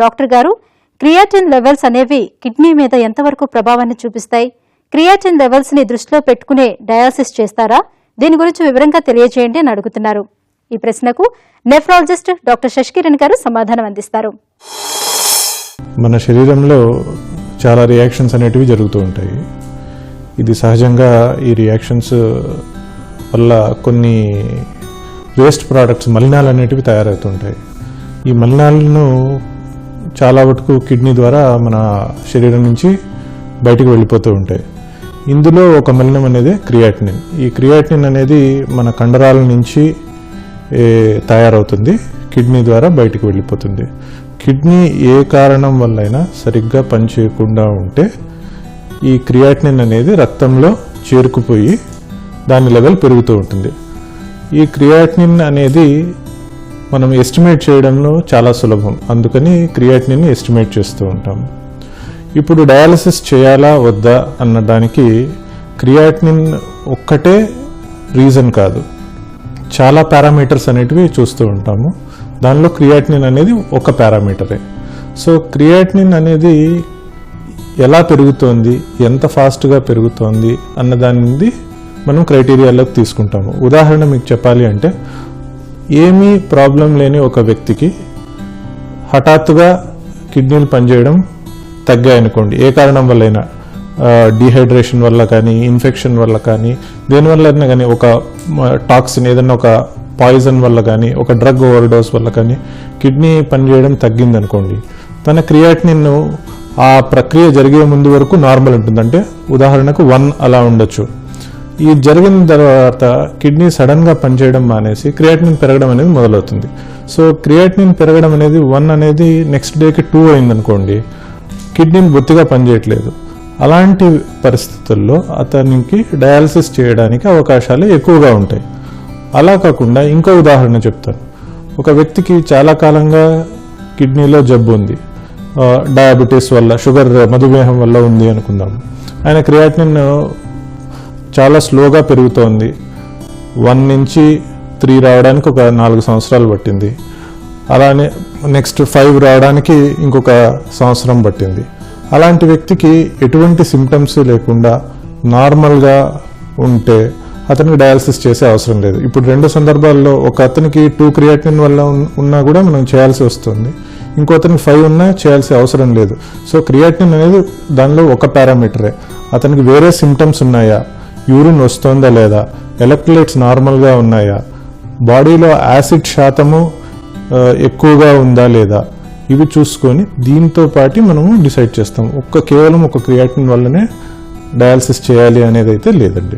Doctor గారు, creatine levels అనేవి kidney మీద ఎంతవరకు ప్రభావాన్ని చూపిస్తాయి? క్రియాటిన్ లెవెల్స్ ని దృష్టిలో పెట్టుకునే డయాలసిస్ చేస్తారా? దీని గురించి వివరంగా తెలియజేయండి అని అడుగుతున్నారు. ఈ ప్రశ్నకు నెఫ్రాలజిస్ట్ డాక్టర్ శశికిరణ్ గారు సమాధానం అందిస్తారు. మన శరీరంలో చాలా రియాక్షన్స్ అనేటివి జరుగుతూ ఉంటాయి. ఇది సహజంగా ఈ రియాక్షన్స్ వల్ల కొన్ని వేస్ట్ ప్రోడక్ట్స్ మలినాలు అనేటివి తయారవుతుంటాయి. ఈ మలినాలను చాలా వరకు కిడ్నీ ద్వారా మన శరీరం నుంచి బయటకు వెళ్ళిపోతూ ఉంటాయి. ఇందులో ఒక మలినం అనేది క్రియాటినిన్. ఈ క్రియాటినిన్ అనేది మన కండరాల నుంచి తయారవుతుంది, కిడ్నీ ద్వారా బయటకు వెళ్ళిపోతుంది. కిడ్నీ ఏ కారణం వల్లైనా సరిగ్గా పనిచేయకుండా ఉంటే ఈ క్రియాటినిన్ అనేది రక్తంలో చేరుకుపోయి దాని లెవెల్ పెరుగుతూ ఉంటుంది. ఈ క్రియాటినిన్ అనేది మనం ఎస్టిమేట్ చేయడంలో చాలా సులభం, అందుకని క్రియాటినిన్ ఎస్టిమేట్ చేస్తూ ఉంటాం. ఇప్పుడు డయాలసిస్ చేయాలా వద్దా అన్నదానికి క్రియాటినిన్ ఒక్కటే రీజన్ కాదు, చాలా పారామీటర్స్ అనేటివి చూస్తూ ఉంటాము. దానిలో క్రియాటినిన్ అనేది ఒక పారామీటరే. సో క్రియాటినిన్ అనేది ఎలా పెరుగుతోంది, ఎంత ఫాస్ట్గా పెరుగుతోంది అన్న దానిది మనం క్రైటీరియాలోకి తీసుకుంటాము. ఉదాహరణ మీకు చెప్పాలి అంటే, ఏమీ ప్రాబ్లం లేని ఒక వ్యక్తికి హఠాత్తుగా కిడ్నీలు పనిచేయడం తగ్గాయనుకోండి, ఏ కారణం వల్లైనా, డీహైడ్రేషన్ వల్ల కానీ, ఇన్ఫెక్షన్ వల్ల కానీ, దేనివల్ల కానీ, ఒక టాక్సిన్ ఏదైనా ఒక పాయిజన్ వల్ల కానీ, ఒక డ్రగ్ ఓవర్డోస్ వల్ల కానీ కిడ్నీ పనిచేయడం తగ్గిందనుకోండి, తన క్రియాటినిన్ ఆ ప్రక్రియ జరిగే ముందు వరకు నార్మల్ ఉంటుంది. అంటే ఉదాహరణకు 1 అలా ఉండొచ్చు. ఈ జరిగిన తర్వాత కిడ్నీ సడన్గా పనిచేయడం మానేసి క్రియాటినిన్ పెరగడం అనేది మొదలవుతుంది. సో క్రియాటినిన్ పెరగడం అనేది 1 అనేది నెక్స్ట్ డేకి 2 అయిందనుకోండి, కిడ్నీని బొత్తిగా పనిచేయట్లేదు. అలాంటి పరిస్థితుల్లో అతనికి డయాలసిస్ చేయడానికి అవకాశాలు ఎక్కువగా ఉంటాయి. అలా కాకుండా ఇంకో ఉదాహరణ చెప్తాను. ఒక వ్యక్తికి చాలా కాలంగా కిడ్నీలో జబ్బు ఉంది, డయాబెటీస్ వల్ల, షుగర్, మధుమేహం వల్ల ఉంది అనుకుందాం. ఆయన క్రియాటినిన్ చాలా స్లోగా పెరుగుతోంది. 1 నుంచి 3 రావడానికి ఒక 4 సంవత్సరాలు పట్టింది. అలానే నెక్స్ట్ 5 రావడానికి ఇంకొక సంవత్సరం పట్టింది. అలాంటి వ్యక్తికి ఎటువంటి సిమ్టమ్స్ లేకుండా నార్మల్గా ఉంటే అతనికి డయాలసిస్ చేసే అవసరం లేదు. ఇప్పుడు 2 సందర్భాల్లో ఒక అతనికి 2 క్రియాటినిన్ వల్ల ఉన్నా కూడా మనం చేయాల్సి వస్తుంది, ఇంకో అతనికి 5 ఉన్నా చేయాల్సిన అవసరం లేదు. సో క్రియాటినిన్ అనేది దానిలో ఒక పారామీటరే. అతనికి వేరే సిమ్టమ్స్ ఉన్నాయా, యూరిన్ వస్తుందా లేదా, ఎలక్ట్రోలైట్స్ నార్మల్గా ఉన్నాయా, బాడీలో యాసిడ్ శాతము ఎక్కువగా ఉందా లేదా, ఇవి చూసుకొని దీంతో పాటు మనము డిసైడ్ చేస్తాం. కేవలం ఒక క్రియాటినిన్ వల్లనే డయాలసిస్ చేయాలి అనేది అయితే లేదండి.